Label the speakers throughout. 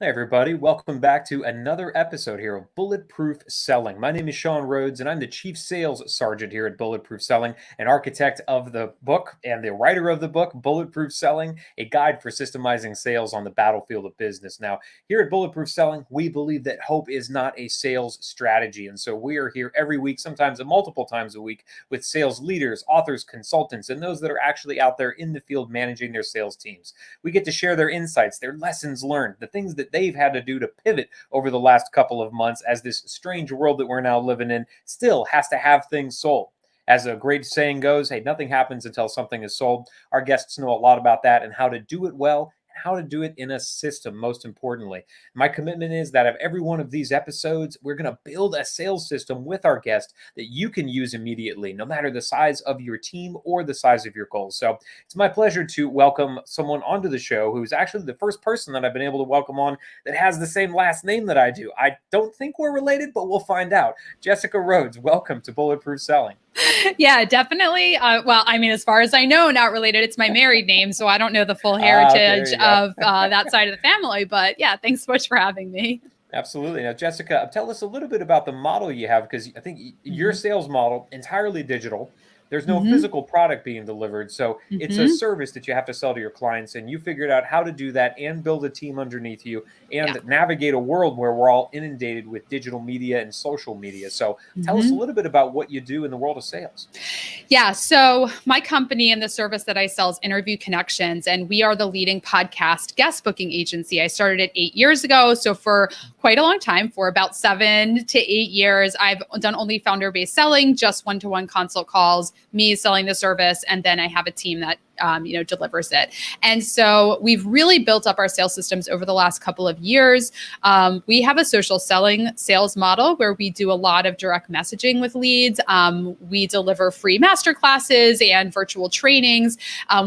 Speaker 1: Hey everybody, welcome back to another episode here of Bulletproof Selling. My name is Sean Rhodes and I'm the Chief Sales Sergeant here at Bulletproof Selling, an architect of the book and the writer of the book, Bulletproof Selling, a guide for systemizing sales on the battlefield of business. Now, here at Bulletproof Selling, we believe that hope is not a sales strategy. And so we are here every week, sometimes multiple times a week, with sales leaders, authors, consultants, and those that are actually out there in the field managing their sales teams. We get to share their insights, their lessons learned, the things that they've had to do to pivot over the last couple of months as this strange world that we're now living in still has to have things sold. As a great saying goes, hey, nothing happens until something is sold. Our guests know a lot about that and how to do it well, how to do it in a system, most importantly. My commitment is that of every one of these episodes, we're going to build a sales system with our guest that you can use immediately, no matter the size of your team or the size of your goals. So it's my pleasure to welcome someone onto the show who's actually the first person that I've been able to welcome on that has the same last name that I do. I don't think we're related, but we'll find out. Jessica Rhodes, welcome to Bulletproof Selling.
Speaker 2: Yeah, definitely. Well, I mean, as far as I know, not related. It's my married name, so I don't know the full heritage of that side of the family. But yeah, thanks so much for having me.
Speaker 1: Absolutely. Now, Jessica, tell us a little bit about the model you have, because I think your sales model entirely digital. There's no physical product being delivered. So it's a service that you have to sell to your clients, and you figured out how to do that and build a team underneath you and navigate a world where we're all inundated with digital media and social media. So tell us a little bit about what you do in the world of sales.
Speaker 2: Yeah. So my company and the service that I sell is Interview Connections, and we are the leading podcast guest booking agency. I started it 8 years ago. So for quite a long time, for about 7 to 8 years, I've done only founder-based selling, just one-to-one consult calls, me selling the service, and then I have a team that delivers it. And so we've really built up our sales systems over the last couple of years. We have a social selling sales model where we do a lot of direct messaging with leads. We deliver free masterclasses and virtual trainings.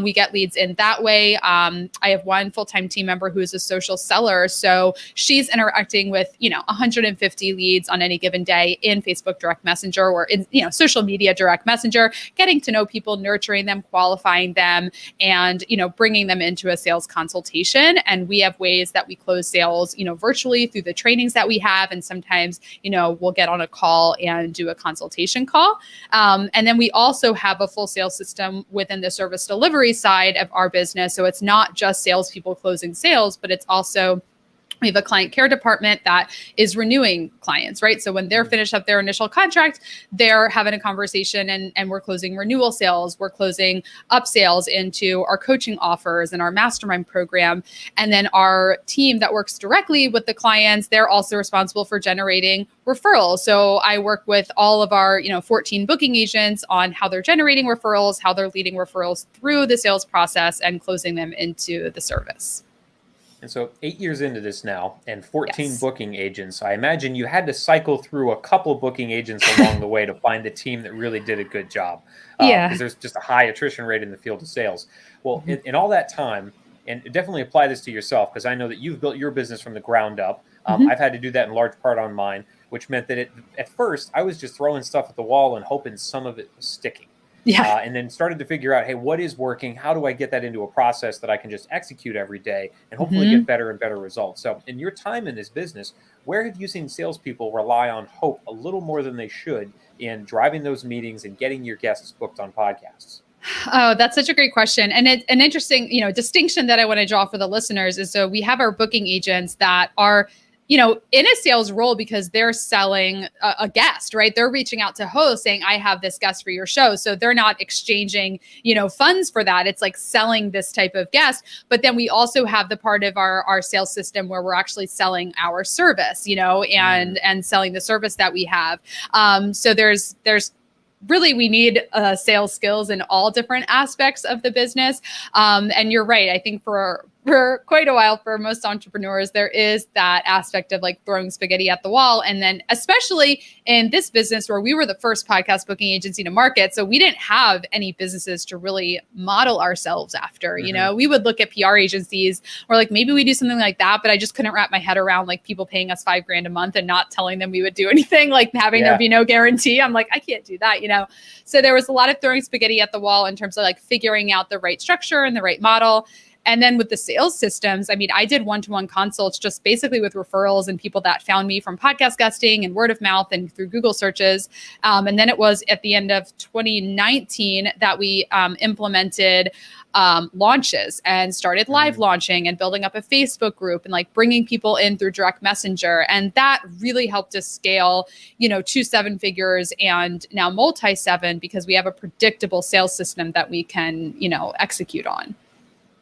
Speaker 2: We get leads in that way. I have one full-time team member who is a social seller. So she's interacting with, 150 leads on any given day in Facebook Direct Messenger or in, social media Direct Messenger, getting to know people, nurturing them, qualifying them, and, bringing them into a sales consultation. And we have ways that we close sales, virtually through the trainings that we have. And sometimes, we'll get on a call and do a consultation call. And then we also have a full sales system within the service delivery side of our business. So it's not just salespeople closing sales, but it's also we have a client care department that is renewing clients, right? So when they're finished up their initial contract, they're having a conversation and we're closing renewal sales. We're closing upsales into our coaching offers and our mastermind program. And then our team that works directly with the clients, they're also responsible for generating referrals. So I work with all of our, 14 booking agents on how they're generating referrals, how they're leading referrals through the sales process and closing them into the service.
Speaker 1: And so 8 years into this now and 14 booking agents, I imagine you had to cycle through a couple booking agents along the way to find the team that really did a good job. Because there's just a high attrition rate in the field of sales. Well, in all that time, and definitely apply this to yourself, because I know that you've built your business from the ground up. I've had to do that in large part on mine, which meant that at first I was just throwing stuff at the wall and hoping some of it was sticking. And then started to figure out, hey, what is working? How do I get that into a process that I can just execute every day and hopefully get better and better results? So in your time in this business, where have you seen salespeople rely on hope a little more than they should in driving those meetings and getting your guests booked on podcasts?
Speaker 2: Oh, that's such a great question. And an interesting, distinction that I want to draw for the listeners is, so we have our booking agents that are in a sales role because they're selling a guest, right? They're reaching out to hosts saying, I have this guest for your show. So they're not exchanging, funds for that. It's like selling this type of guest. But then we also have the part of our sales system where we're actually selling our service, and selling the service that we have. So there's really, we need sales skills in all different aspects of the business. And you're right. I think for quite a while, for most entrepreneurs, there is that aspect of like throwing spaghetti at the wall. And then especially in this business where we were the first podcast booking agency to market. So we didn't have any businesses to really model ourselves after. We would look at PR agencies or like, maybe we do something like that, but I just couldn't wrap my head around like people paying us $5,000 a month and not telling them we would do anything, like having there be no guarantee. I'm like, I can't do that, So there was a lot of throwing spaghetti at the wall in terms of like figuring out the right structure and the right model. And then with the sales systems, I mean, I did one-to-one consults just basically with referrals and people that found me from podcast guesting and word of mouth and through Google searches. And then it was at the end of 2019 that we implemented launches and started live launching and building up a Facebook group and like bringing people in through direct messenger. And that really helped us scale, to 7 figures and now multi-7, because we have a predictable sales system that we can, execute on.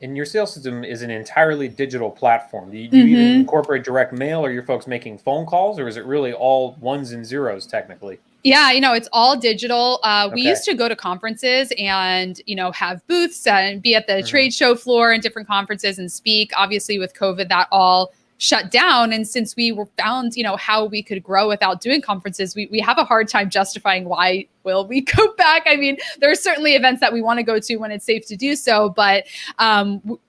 Speaker 1: And your sales system is an entirely digital platform. Do you even incorporate direct mail? Are your folks making phone calls, or is it really all ones and zeros technically?
Speaker 2: Yeah, it's all digital. We used to go to conferences and, have booths and be at the trade show floor and different conferences and speak. Obviously, with COVID, that all shut down. And since we were found, how we could grow without doing conferences, we have a hard time justifying why will we go back. I mean, there are certainly events that we want to go to when it's safe to do so, but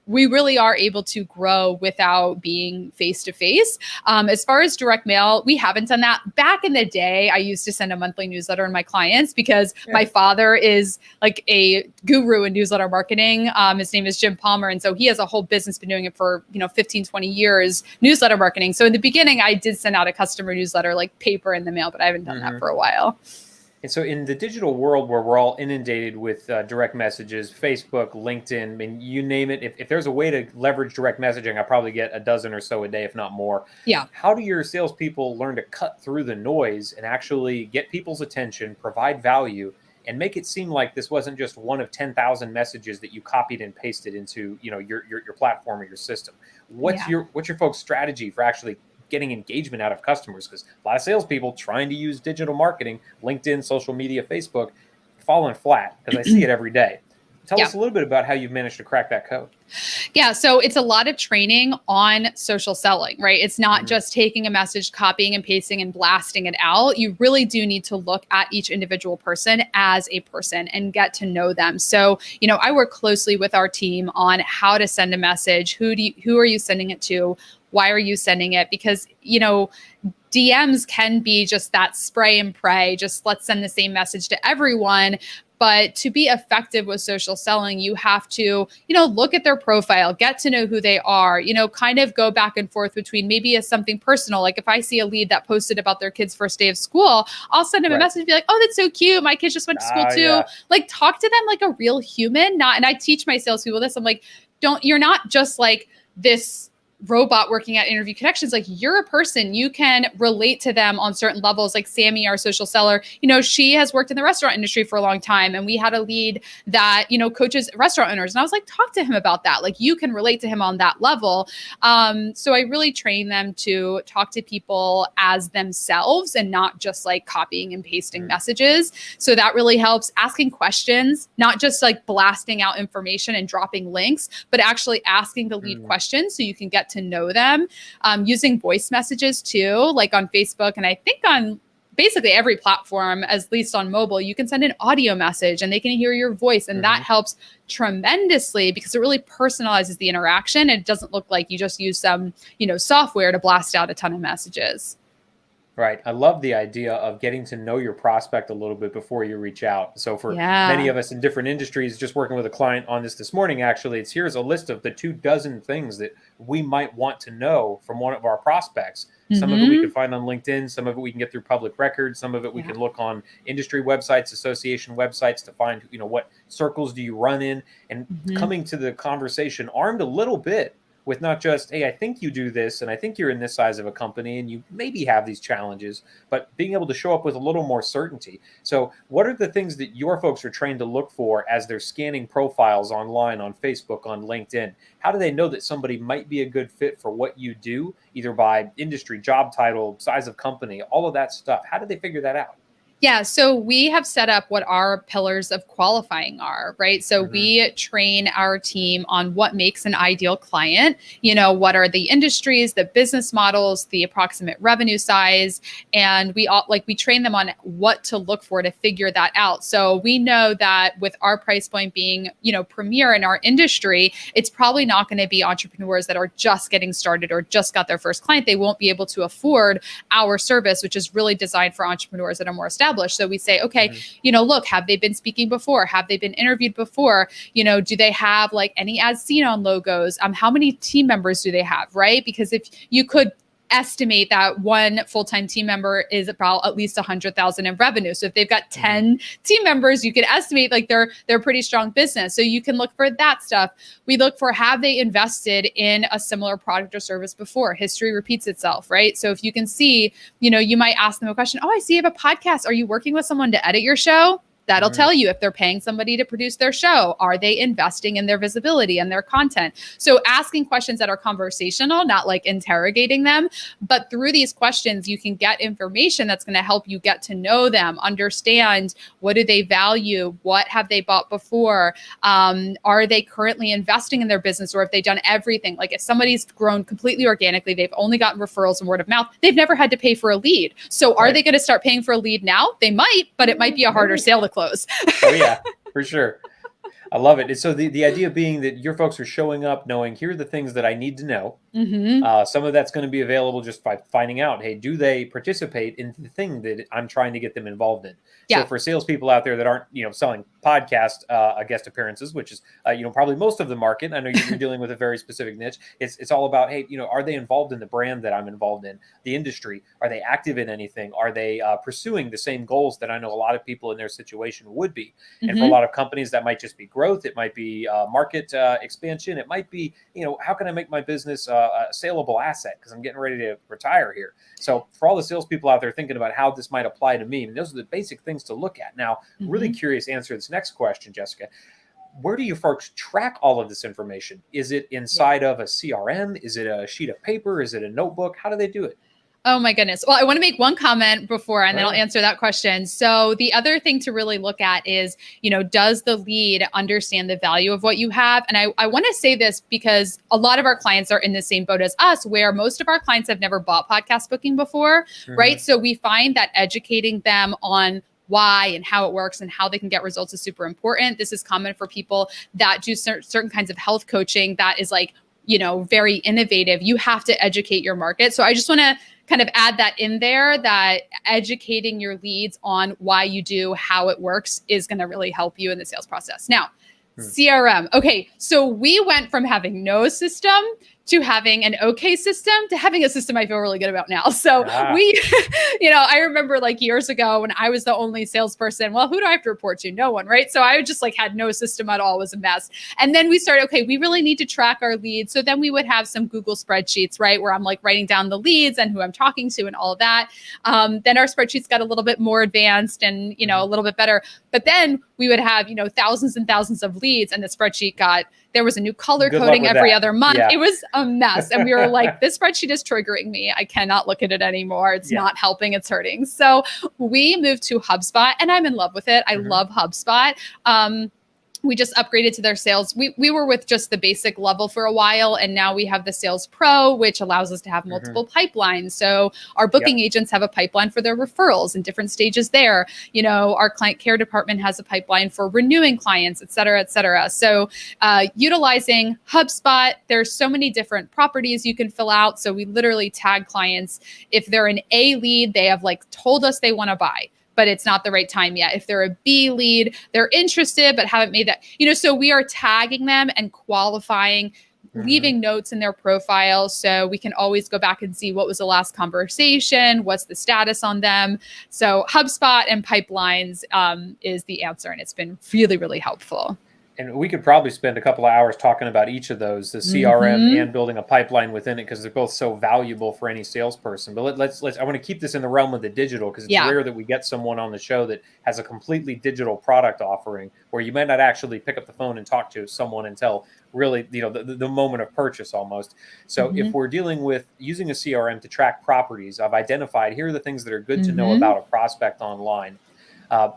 Speaker 2: we really are able to grow without being face-to-face. As far as direct mail, we haven't done that. Back in the day, I used to send a monthly newsletter to my clients because my father is like a guru in newsletter marketing. His name is Jim Palmer. And so he has a whole business, been doing it for, 15, 20 years, newsletter marketing. So in the beginning, I did send out a customer newsletter, like paper in the mail, but I haven't done that for a while.
Speaker 1: And so in the digital world where we're all inundated with direct messages, Facebook, LinkedIn, I mean, you name it, if there's a way to leverage direct messaging, I probably get a dozen or so a day, if not more.
Speaker 2: Yeah.
Speaker 1: How do your salespeople learn to cut through the noise and actually get people's attention, provide value, and make it seem like this wasn't just one of 10,000 messages that you copied and pasted into, your platform or your system? What's your folks' strategy for actually getting engagement out of customers? Because a lot of salespeople trying to use digital marketing, LinkedIn, social media, Facebook, falling flat, because I see it every day. Tell us a little bit about how you've managed to crack that code.
Speaker 2: Yeah. So it's a lot of training on social selling, right? It's not just taking a message, copying and pasting and blasting it out. You really do need to look at each individual person as a person and get to know them. So, I work closely with our team on how to send a message. Who are you sending it to? Why are you sending it? Because, DMs can be just that spray and pray, just let's send the same message to everyone. But to be effective with social selling, you have to, look at their profile, get to know who they are, kind of go back and forth between maybe as something personal. Like if I see a lead that posted about their kid's first day of school, I'll send them a message and be like, oh, that's so cute. My kids just went to school too. Yeah. Like talk to them like a real human. And I teach my salespeople this. I'm like, you're not just like this robot working at Interview Connections. Like you're a person, you can relate to them on certain levels. Like Sammy, our social seller, she has worked in the restaurant industry for a long time. And we had a lead that, coaches restaurant owners. And I was like, talk to him about that. Like you can relate to him on that level. So I really train them to talk to people as themselves and not just like copying and pasting messages. So that really helps. Asking questions, not just like blasting out information and dropping links, but actually asking the lead questions so you can get to know them. Using voice messages too, like on Facebook, and I think on basically every platform, at least on mobile, you can send an audio message and they can hear your voice. And that helps tremendously because it really personalizes the interaction. It doesn't look like you just use some, software to blast out a ton of messages.
Speaker 1: Right. I love the idea of getting to know your prospect a little bit before you reach out. So for many of us in different industries, just working with a client on this morning, actually, here's a list of the 24 things that we might want to know from one of our prospects. Some of it we can find on LinkedIn. Some of it we can get through public records. Some of it we can look on industry websites, association websites to find, what circles do you run in, and coming to the conversation armed a little bit with not just, hey, I think you do this, and I think you're in this size of a company, and you maybe have these challenges, but being able to show up with a little more certainty. So what are the things that your folks are trained to look for as they're scanning profiles online, on Facebook, on LinkedIn? How do they know that somebody might be a good fit for what you do, either by industry, job title, size of company, all of that stuff? How do they figure that out?
Speaker 2: Yeah, so we have set up what our pillars of qualifying are, right? So we train our team on what makes an ideal client, what are the industries, the business models, the approximate revenue size, and we train them on what to look for to figure that out. So we know that with our price point being, premier in our industry, it's probably not going to be entrepreneurs that are just getting started or just got their first client. They won't be able to afford our service, which is really designed for entrepreneurs that are more established. established. So we say, okay, look, have they been speaking before? Have they been interviewed before? Do they have like any as seen on logos? How many team members do they have, right? Because if you could estimate that one full-time team member is about at least 100,000 in revenue. So if they've got 10 team members, you could estimate like they're a pretty strong business. So you can look for that stuff. We look for, have they invested in a similar product or service before? History repeats itself, right? So if you can see, you might ask them a question. Oh, I see you have a podcast. Are you working with someone to edit your show? That'll tell you if they're paying somebody to produce their show. Are they investing in their visibility and their content? So asking questions that are conversational, not like interrogating them, but through these questions, you can get information that's going to help you get to know them, understand what do they value, what have they bought before, are they currently investing in their business, or have they done everything? Like if somebody's grown completely organically, they've only gotten referrals and word of mouth, they've never had to pay for a lead. So are they going to start paying for a lead now? They might, but it might be a harder sale to close.
Speaker 1: Oh yeah, for sure. I love it. And so the idea being that your folks are showing up knowing, here are the things that I need to know. Some of that's going to be available just by finding out, hey, do they participate in the thing that I'm trying to get them involved in? So for salespeople out there that aren't, selling podcast guest appearances, which is, probably most of the market. I know you're dealing with a very specific niche. It's all about, hey, are they involved in the brand that I'm involved in, the industry? Are they active in anything? Are they pursuing the same goals that I know a lot of people in their situation would be? And for a lot of companies, that might just be growth. It might be market expansion. It might be, how can I make my business a saleable asset because I'm getting ready to retire here. So for all the salespeople out there thinking about how this might apply to me, those are the basic things to look at. Now, really curious to answer this next question, Jessica. Where do you folks track all of this information? Is it inside of a CRM? Is it a sheet of paper? Is it a notebook? How do they do it?
Speaker 2: Oh my goodness. Well, I want to make one comment before, and then I'll answer that question. So the other thing to really look at is, does the lead understand the value of what you have? And I want to say this because a lot of our clients are in the same boat as us, where most of our clients have never bought podcast booking before, right? So we find that educating them on why and how it works and how they can get results is super important. This is common for people that do certain kinds of health coaching that is like, very innovative. You have to educate your market. So I just want to kind of add that in there, that educating your leads on why you do, how it works is going to really help you in the sales process. Now, CRM. Okay. So we went from having no system to having an okay system to having a system I feel really good about now. So we, I remember like years ago when I was the only salesperson, well, who do I have to report to? No one, right? So I just like had no system at all. It was a mess. And then we started, okay, we really need to track our leads. So then we would have some Google spreadsheets, right? Where I'm like writing down the leads and who I'm talking to and all of that. Then our spreadsheets got a little bit more advanced and, a little bit better. But then we would have, thousands and thousands of leads, and the spreadsheet there was a new color coding every other month. It was a mess. And we were like, this spreadsheet is triggering me. I cannot look at it anymore. It's not helping. It's hurting. So we moved to HubSpot, and I'm in love with it. I love HubSpot. We just upgraded to their sales. We were with just the basic level for a while, and now we have the Sales Pro, which allows us to have multiple pipelines. So our booking agents have a pipeline for their referrals in different stages there. Our client care department has a pipeline for renewing clients, et cetera, et cetera. So utilizing HubSpot, there's so many different properties you can fill out. So we literally tag clients. If they're an A lead, they have like told us they want to buy, but it's not the right time yet. If they're a B lead, they're interested, but haven't made that, so we are tagging them and qualifying, leaving notes in their profile. So we can always go back and see what was the last conversation, what's the status on them. So HubSpot and pipelines is the answer. And it's been really, really helpful.
Speaker 1: And we could probably spend a couple of hours talking about each of those, the CRM and building a pipeline within it, because they're both so valuable for any salesperson. But let's I want to keep this in the realm of the digital, because it's rare that we get someone on the show that has a completely digital product offering where you might not actually pick up the phone and talk to someone until really, the moment of purchase almost. So if we're dealing with using a CRM to track properties, I've identified here are the things that are good to know about a prospect online.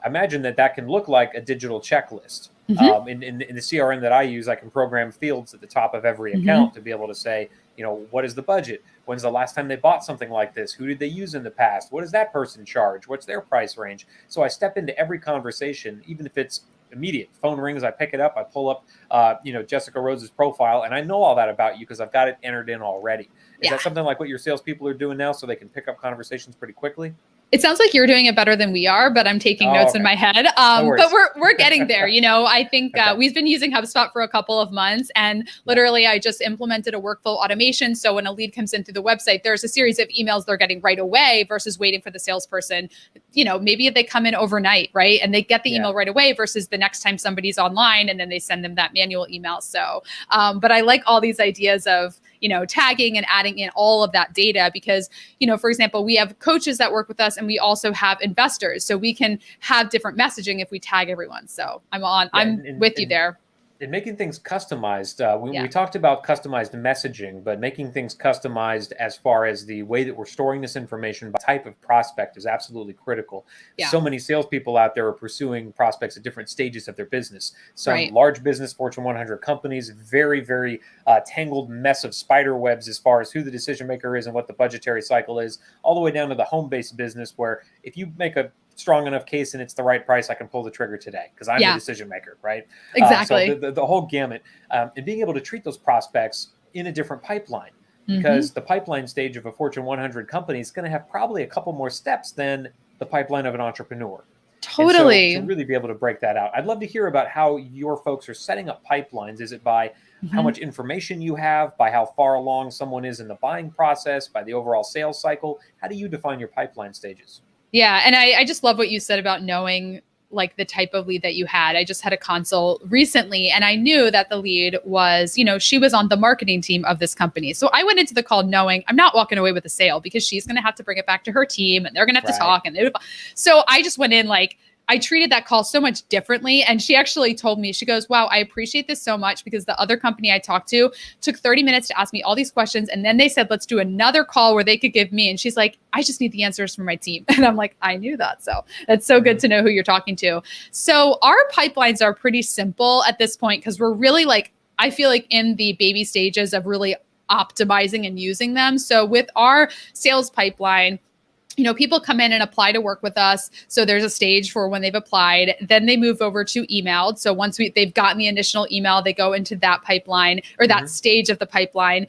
Speaker 1: Imagine that can look like a digital checklist. In the CRM that I use, I can program fields at the top of every account to be able to say, what is the budget? When's the last time they bought something like this? Who did they use in the past? What does that person charge? What's their price range? So I step into every conversation, even if it's immediate. Phone rings, I pick it up, I pull up, Jessica Rhodes' profile, and I know all that about you because I've got it entered in already. Is that something like what your salespeople are doing now, so they can pick up conversations pretty quickly?
Speaker 2: It sounds like you're doing it better than we are, but I'm taking
Speaker 1: Oh,
Speaker 2: notes
Speaker 1: okay.
Speaker 2: in my head.
Speaker 1: No
Speaker 2: But
Speaker 1: worries.
Speaker 2: we're getting there. I think
Speaker 1: Okay.
Speaker 2: we've been using HubSpot for a couple of months, and literally I just implemented a workflow automation. So when a lead comes into the website, there's a series of emails they're getting right away versus waiting for the salesperson. Maybe they come in overnight, right? And they get the email right away versus the next time somebody's online and then they send them that manual email. So, but I like all these ideas of, tagging and adding in all of that data because, for example, we have coaches that work with us and we also have investors. So we can have different messaging if we tag everyone. So I'm with you there.
Speaker 1: And making things customized.
Speaker 2: Yeah.
Speaker 1: We talked about customized messaging, but making things customized as far as the way that we're storing this information by type of prospect is absolutely critical.
Speaker 2: Yeah.
Speaker 1: So many salespeople out there are pursuing prospects at different stages of their business. Some
Speaker 2: Right.
Speaker 1: large business, Fortune 100 companies, very, very tangled mess of spider webs as far as who the decision maker is and what the budgetary cycle is, all the way down to the home-based business where if you make a strong enough case and it's the right price, I can pull the trigger today because I'm the decision maker, right?
Speaker 2: Exactly.
Speaker 1: So the whole gamut, and being able to treat those prospects in a different pipeline, because the pipeline stage of a Fortune 100 company is going to have probably a couple more steps than the pipeline of an entrepreneur.
Speaker 2: Totally.
Speaker 1: And so to really be able to break that out, I'd love to hear about how your folks are setting up pipelines. Is it by how much information you have, by how far along someone is in the buying process, by the overall sales cycle? How do you define your pipeline stages?
Speaker 2: Yeah. And I just love what you said about knowing like the type of lead that you had. I just had a consult recently and I knew that the lead was, she was on the marketing team of this company. So I went into the call knowing I'm not walking away with a sale because she's going to have to bring it back to her team and they're going to have to talk. So I just went in like, I treated that call so much differently. And she actually told me, she goes, wow, I appreciate this so much because the other company I talked to took 30 minutes to ask me all these questions. And then they said, let's do another call where they could give me. And she's like, I just need the answers from my team. And I'm like, I knew that. So that's so good to know who you're talking to. So our pipelines are pretty simple at this point because we're really like, I feel like in the baby stages of really optimizing and using them. So with our sales pipeline, people come in and apply to work with us. So there's a stage for when they've applied. Then they move over to emailed. So once they've gotten the initial email, they go into that pipeline or that stage of the pipeline.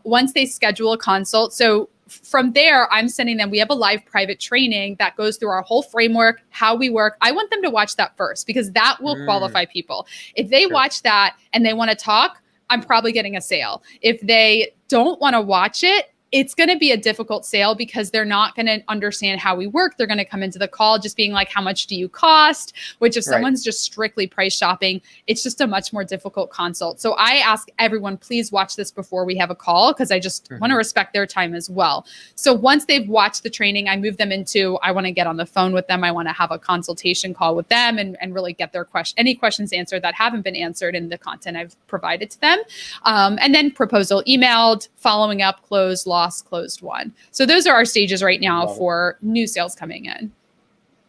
Speaker 2: Once they schedule a consult. So from there, I'm sending them, we have a live private training that goes through our whole framework, how we work. I want them to watch that first because that will qualify people. If they watch that and they want to talk, I'm probably getting a sale. If they don't want to watch it, it's going to be a difficult sale because they're not going to understand how we work. They're going to come into the call just being like, how much do you cost? Which if someone's just strictly price shopping, it's just a much more difficult consult. So I ask everyone, please watch this before we have a call because I just want to respect their time as well. So once they've watched the training, I move them into, I want to get on the phone with them. I want to have a consultation call with them and really get their any questions answered that haven't been answered in the content I've provided to them. And then proposal emailed, following up, closed, closed one. So those are our stages right now for new sales coming in.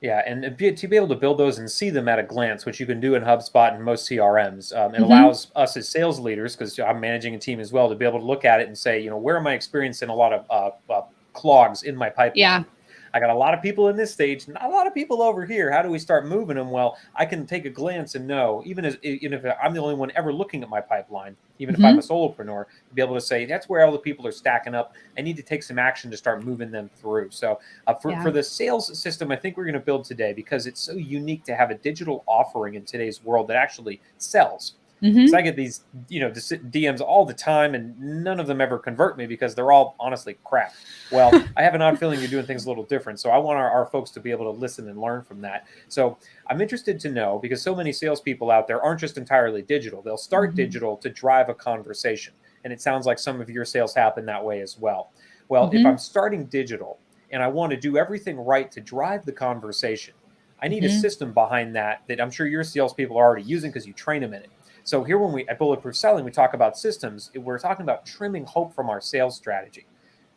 Speaker 1: Yeah, and to be able to build those and see them at a glance, which you can do in HubSpot and most CRMs, it allows us as sales leaders, because I'm managing a team as well, to be able to look at it and say, where am I experiencing a lot of clogs in my pipeline?
Speaker 2: Yeah.
Speaker 1: I got a lot of people in this stage, not a lot of people over here. How do we start moving them? Well, I can take a glance and know, even if I'm the only one ever looking at my pipeline, even if I'm a solopreneur, to be able to say, that's where all the people are stacking up. I need to take some action to start moving them through. So for the sales system, I think we're going to build today because it's so unique to have a digital offering in today's world that actually sells. Because I get these, DMs all the time, and none of them ever convert me because they're all honestly crap. Well, I have an odd feeling you're doing things a little different. So I want our folks to be able to listen and learn from that. So I'm interested to know, because so many salespeople out there aren't just entirely digital. They'll start digital to drive a conversation. And it sounds like some of your sales happen that way as well. Well, if I'm starting digital and I want to do everything right to drive the conversation, I need a system behind that I'm sure your salespeople are already using because you train them in it. So here when we at Bulletproof Selling, we talk about systems, we're talking about trimming hope from our sales strategy.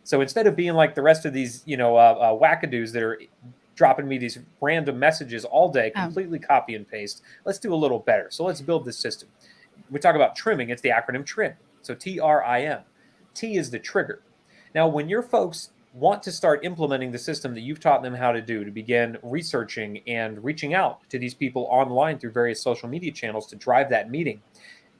Speaker 1: So instead of being like the rest of these, wackadoos that are dropping me these random messages all day, completely copy and paste, let's do a little better. So let's build this system. We talk about trimming. It's the acronym TRIM. So TRIM. T is the trigger. Now, when your folks want to start implementing the system that you've taught them how to do, to begin researching and reaching out to these people online through various social media channels to drive that meeting,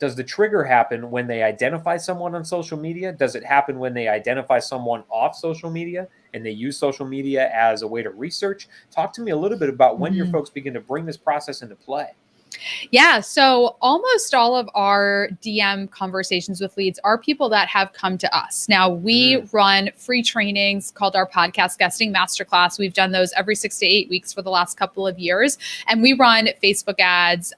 Speaker 1: Does the trigger happen when they identify someone on social media? Does it happen when they identify someone off social media and they use social media as a way to research? Talk to me a little bit about when your folks begin to bring this process into play.
Speaker 2: Yeah. So almost all of our DM conversations with leads are people that have come to us. Now, we run free trainings called our podcast guesting masterclass. We've done those every 6 to 8 weeks for the last couple of years. And we run Facebook ads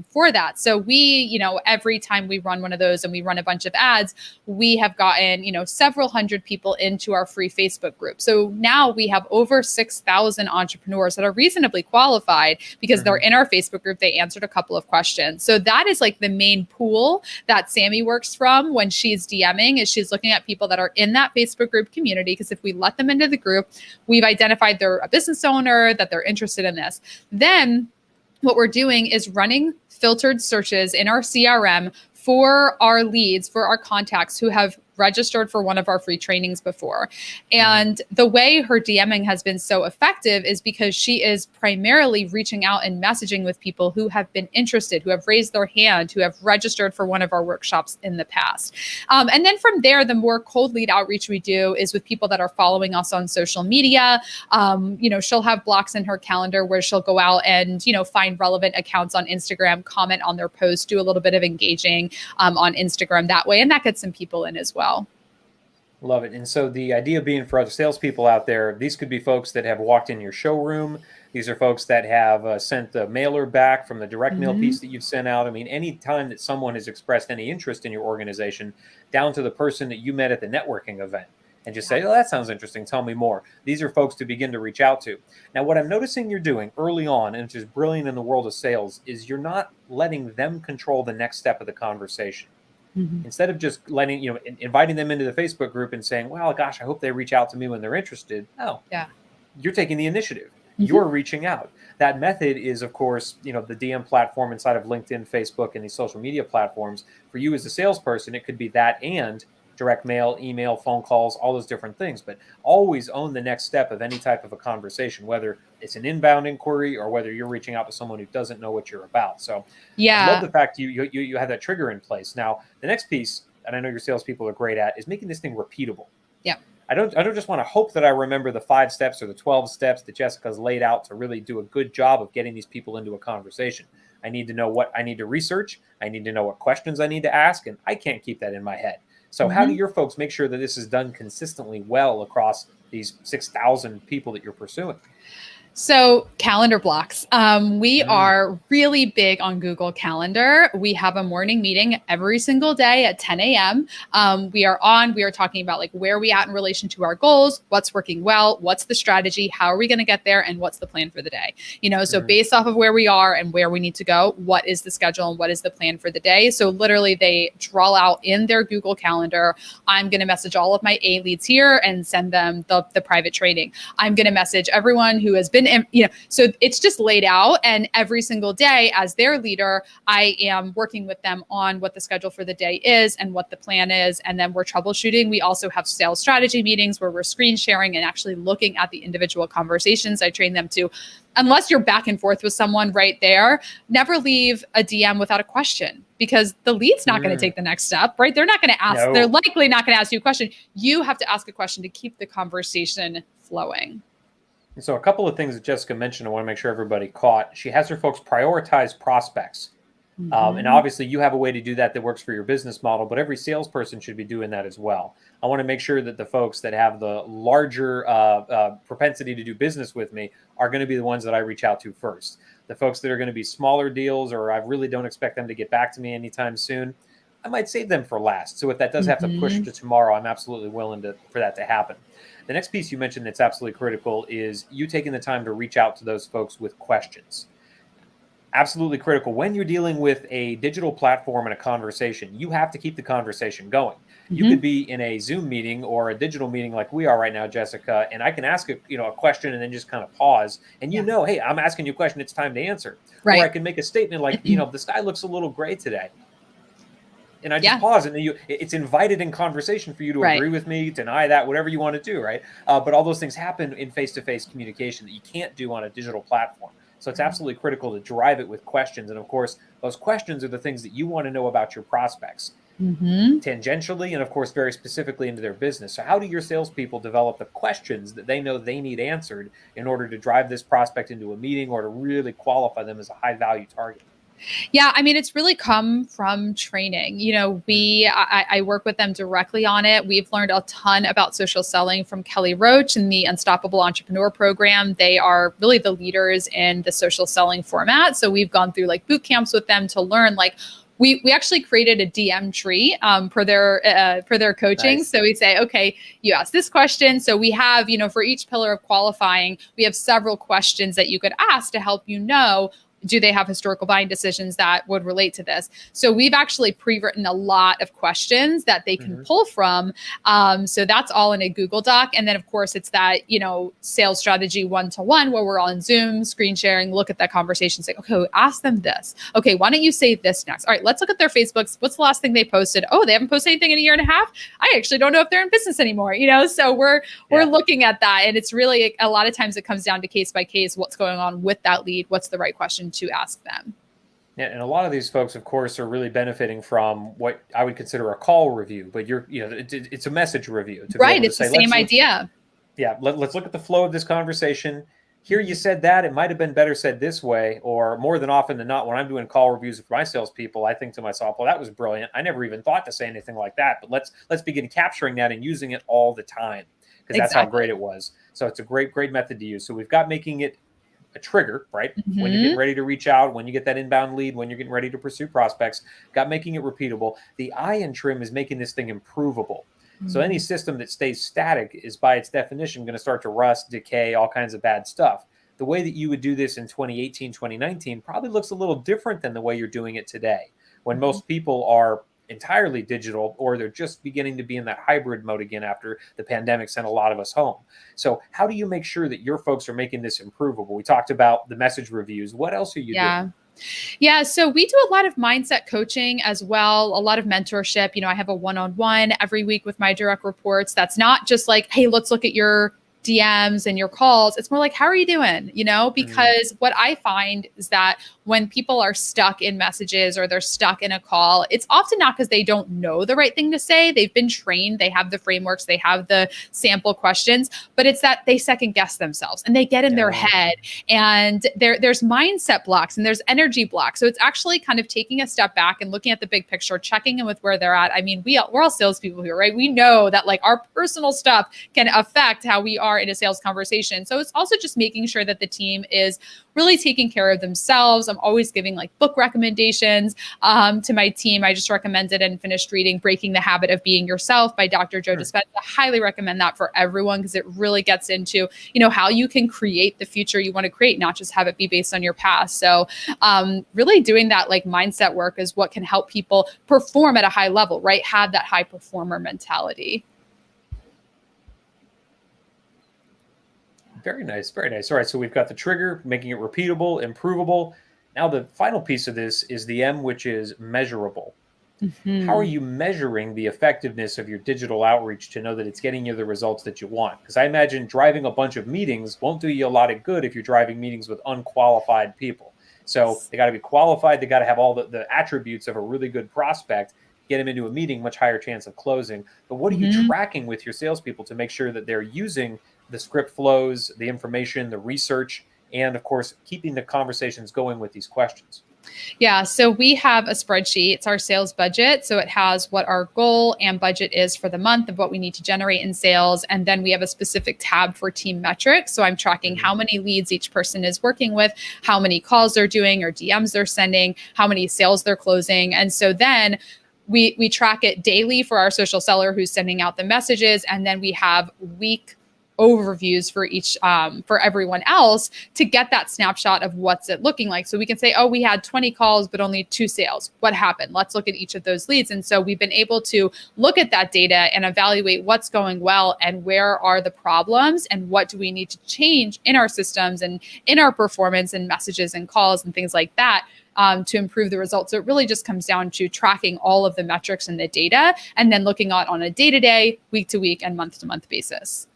Speaker 2: for that. So we, every time we run one of those and we run a bunch of ads, we have gotten, several hundred people into our free Facebook group. So now we have over 6,000 entrepreneurs that are reasonably qualified because they're in our Facebook group. They answered a couple of questions. So that is like the main pool that Sammy works from when she's DMing, is she's looking at people that are in that Facebook group community. Because if we let them into the group, we've identified they're a business owner, that they're interested in this. Then what we're doing is running filtered searches in our CRM for our leads, for our contacts who have registered for one of our free trainings before. And the way her DMing has been so effective is because she is primarily reaching out and messaging with people who have been interested, who have raised their hand, who have registered for one of our workshops in the past. And then from there, the more cold lead outreach we do is with people that are following us on social media. She'll have blocks in her calendar where she'll go out and, find relevant accounts on Instagram, comment on their posts, do a little bit of engaging on Instagram that way. And that gets some people in as well.
Speaker 1: Love it. And so the idea being for other salespeople out there, these could be folks that have walked in your showroom. These are folks that have sent the mailer back from the direct mail piece that you've sent out. I mean, any time that someone has expressed any interest in your organization, down to the person that you met at the networking event, and just say, oh, that sounds interesting. Tell me more. These are folks to begin to reach out to. Now, what I'm noticing you're doing early on, and which is brilliant in the world of sales, is you're not letting them control the next step of the conversation. Instead of just inviting them into the Facebook group and saying, well, gosh, I hope they reach out to me when they're interested. No, you're taking the initiative. You're reaching out. That method is, of course, the DM platform inside of LinkedIn, Facebook, and these social media platforms. For you as a salesperson, it could be that and direct mail, email, phone calls, all those different things. But always own the next step of any type of a conversation, whether it's an inbound inquiry or whether you're reaching out to someone who doesn't know what you're about. So I love the fact you have that trigger in place. Now, the next piece, and I know your salespeople are great at, is making this thing repeatable.
Speaker 2: Yeah.
Speaker 1: I don't just want to hope that I remember the 5 steps or the 12 steps that Jessica's laid out to really do a good job of getting these people into a conversation. I need to know what I need to research. I need to know what questions I need to ask, and I can't keep that in my head. So how do your folks make sure that this is done consistently well across these 6,000 people that you're pursuing?
Speaker 2: So calendar blocks. We are really big on Google Calendar. We have a morning meeting every single day at 10 a.m. We are talking about like where are we at in relation to our goals, what's working well, what's the strategy, how are we going to get there, and what's the plan for the day. So based off of where we are and where we need to go, what is the schedule and what is the plan for the day? So literally they draw out in their Google Calendar, I'm going to message all of my A leads here and send them the private training. I'm going to message everyone who has been so it's just laid out, and every single day as their leader, I am working with them on what the schedule for the day is and what the plan is. And then we're troubleshooting. We also have sales strategy meetings where we're screen sharing and actually looking at the individual conversations. I train them to, unless you're back and forth with someone right there, never leave a DM without a question, because the lead's not going to take the next step, right? They're not going to ask. No. They're likely not going to ask you a question. You have to ask a question to keep the conversation flowing.
Speaker 1: And so a couple of things that Jessica mentioned, I want to make sure everybody caught. She has her folks prioritize prospects. And obviously you have a way to do that works for your business model, but every salesperson should be doing that as well. I want to make sure that the folks that have the larger propensity to do business with me are going to be the ones that I reach out to first. The folks that are going to be smaller deals, or I really don't expect them to get back to me anytime soon, I might save them for last. So if that does have to push to tomorrow, I'm absolutely willing for that to happen. The next piece you mentioned that's absolutely critical is you taking the time to reach out to those folks with questions. Absolutely critical. When you're dealing with a digital platform and a conversation, you have to keep the conversation going. You could be in a Zoom meeting or a digital meeting like we are right now, Jessica, and I can ask a question and then just kind of pause. And hey, I'm asking you a question. It's time to answer. Right. Or I can make a statement like, the sky looks a little gray today. And I just pause, and it's invited in conversation for you to agree with me, deny that, whatever you want to do, right? But all those things happen in face-to-face communication that you can't do on a digital platform. So it's absolutely critical to drive it with questions. And of course, those questions are the things that you want to know about your prospects. Tangentially and of course very specifically into their business. So how do your salespeople develop the questions that they know they need answered in order to drive this prospect into a meeting or to really qualify them as a high value target?
Speaker 2: Yeah, I mean, it's really come from training. I work with them directly on it. We've learned a ton about social selling from Kelly Roach and the Unstoppable Entrepreneur Program. They are really the leaders in the social selling format. So we've gone through like boot camps with them to learn we actually created a DM tree for their coaching.
Speaker 1: Nice.
Speaker 2: So we say, okay, you ask this question. So we have, for each pillar of qualifying, we have several questions that you could ask to help do they have historical buying decisions that would relate to this? So we've actually pre-written a lot of questions that they can pull from. So that's all in a Google Doc. And then of course it's that, sales strategy 1-to-1 where we're on Zoom, screen sharing, look at that conversation, say, okay, ask them this. Okay, why don't you say this next? All right, let's look at their Facebooks. What's the last thing they posted? Oh, they haven't posted anything in a year and a half. I actually don't know if they're in business anymore, So we're looking at that. And it's really, a lot of times it comes down to case by case, what's going on with that lead, what's the right question to ask them.
Speaker 1: Yeah, and a lot of these folks, of course, are really benefiting from what I would consider a call review, but it's a message review.
Speaker 2: Right, it's the same idea.
Speaker 1: Yeah, let's look at the flow of this conversation. Here you said that, it might have been better said this way, or more than often than not, when I'm doing call reviews for my salespeople, I think to myself, well, that was brilliant. I never even thought to say anything like that, but let's begin capturing that and using it all the time, because that's how great it was. So it's a great method to use. So we've got making it a trigger, right? When you're getting ready to reach out, when you get that inbound lead, when you're getting ready to pursue prospects, got making it repeatable. The I in trim is making this thing improvable. So any system that stays static is by its definition going to start to rust, decay, all kinds of bad stuff. The way that you would do this in 2018, 2019 probably looks a little different than the way you're doing it today, when most people are entirely digital, or they're just beginning to be in that hybrid mode again after the pandemic sent a lot of us home. So how do you make sure that your folks are making this improvable? We talked about the message reviews. What else are you doing?
Speaker 2: Yeah. So we do a lot of mindset coaching as well, a lot of mentorship. I have a one-on-one every week with my direct reports. That's not just like, hey, let's look at your DMs and your calls. It's more like, how are you doing? Because what I find is that when people are stuck in messages or they're stuck in a call, it's often not because they don't know the right thing to say. They've been trained, they have the frameworks, they have the sample questions, but it's that they second guess themselves and they get in their head, and there's mindset blocks and there's energy blocks. So it's actually kind of taking a step back and looking at the big picture, checking in with where they're at. I mean, we're all salespeople here, right? We know that like our personal stuff can affect how we are in a sales conversation. So it's also just making sure that the team is really taking care of themselves. I'm always giving like book recommendations to my team. I just recommended and finished reading Breaking the Habit of Being Yourself by Dr. Joe Dispenza. I highly recommend that for everyone, because it really gets into, how you can create the future you want to create, not just have it be based on your past. So really doing that like mindset work is what can help people perform at a high level, right? Have that high performer mentality.
Speaker 1: Very nice. Very nice. All right. So we've got the trigger, making it repeatable, improvable. Now the final piece of this is the M, which is measurable. How are you measuring the effectiveness of your digital outreach to know that it's getting you the results that you want? Because I imagine driving a bunch of meetings won't do you a lot of good if you're driving meetings with unqualified people. So they got to be qualified. They got to have all the attributes of a really good prospect. Get them into a meeting, much higher chance of closing. But what are you tracking with your salespeople to make sure that they're using the script flows, the information, the research, and of course, keeping the conversations going with these questions?
Speaker 2: Yeah. So we have a spreadsheet. It's our sales budget. So it has what our goal and budget is for the month of what we need to generate in sales. And then we have a specific tab for team metrics. So I'm tracking how many leads each person is working with, how many calls they're doing or DMs they're sending, how many sales they're closing. And so then we track it daily for our social seller who's sending out the messages. And then we have week overviews for each for everyone else to get that snapshot of what's it looking like. So we can say, oh, we had 20 calls, but only 2 sales. What happened? Let's look at each of those leads. And so we've been able to look at that data and evaluate what's going well and where are the problems and what do we need to change in our systems and in our performance and messages and calls and things like that. To improve the results. So it really just comes down to tracking all of the metrics and the data and then looking at on a day-to-day, week-to-week, and month-to-month basis.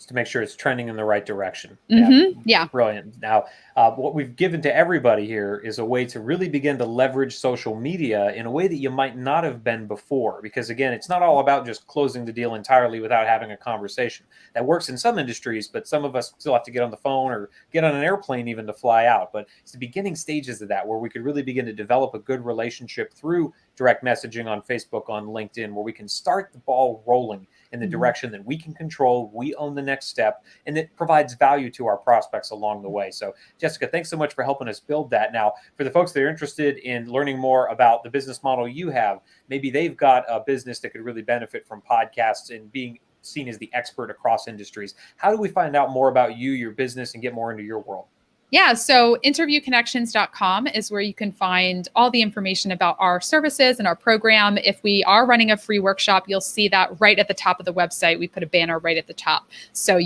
Speaker 1: to make sure it's trending in the right direction.
Speaker 2: Yeah.
Speaker 1: Brilliant. Now, what we've given to everybody here is a way to really begin to leverage social media in a way that you might not have been before. Because again, it's not all about just closing the deal entirely without having a conversation. That works in some industries, but some of us still have to get on the phone or get on an airplane even to fly out. But it's the beginning stages of that where we could really begin to develop a good relationship through direct messaging on Facebook, on LinkedIn, where we can start the ball rolling in the direction that we can control. We own the next step, and it provides value to our prospects along the way. So, Jessica, thanks so much for helping us build that. Now, for the folks that are interested in learning more about the business model you have, maybe they've got a business that could really benefit from podcasts and being seen as the expert across industries. How do we find out more about you, your business, and get more into your world?
Speaker 2: Yeah, so interviewconnections.com is where you can find all the information about our services and our program. If we are running a free workshop, you'll see that right at the top of the website. We put a banner right at the top. So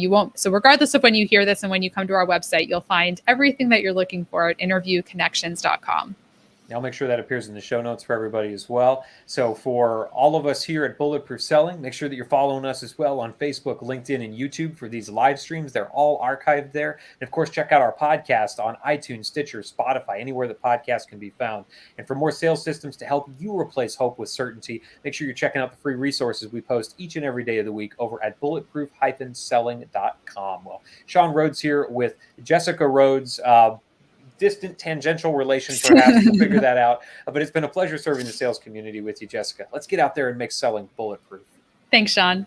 Speaker 2: regardless of when you hear this and when you come to our website, you'll find everything that you're looking for at interviewconnections.com.
Speaker 1: I'll make sure that appears in the show notes for everybody as well. So for all of us here at Bulletproof Selling, make sure that you're following us as well on Facebook, LinkedIn, and YouTube for these live streams. They're all archived there. And of course, check out our podcast on iTunes, Stitcher, Spotify, anywhere that podcasts can be found. And for more sales systems to help you replace hope with certainty, make sure you're checking out the free resources we post each and every day of the week over at bulletproof-selling.com. Well, Sean Rhodes here with Jessica Rhodes. Distant tangential relation, perhaps. We'll figure that out. But it's been a pleasure serving the sales community with you, Jessica. Let's get out there and make selling bulletproof.
Speaker 2: Thanks, Sean.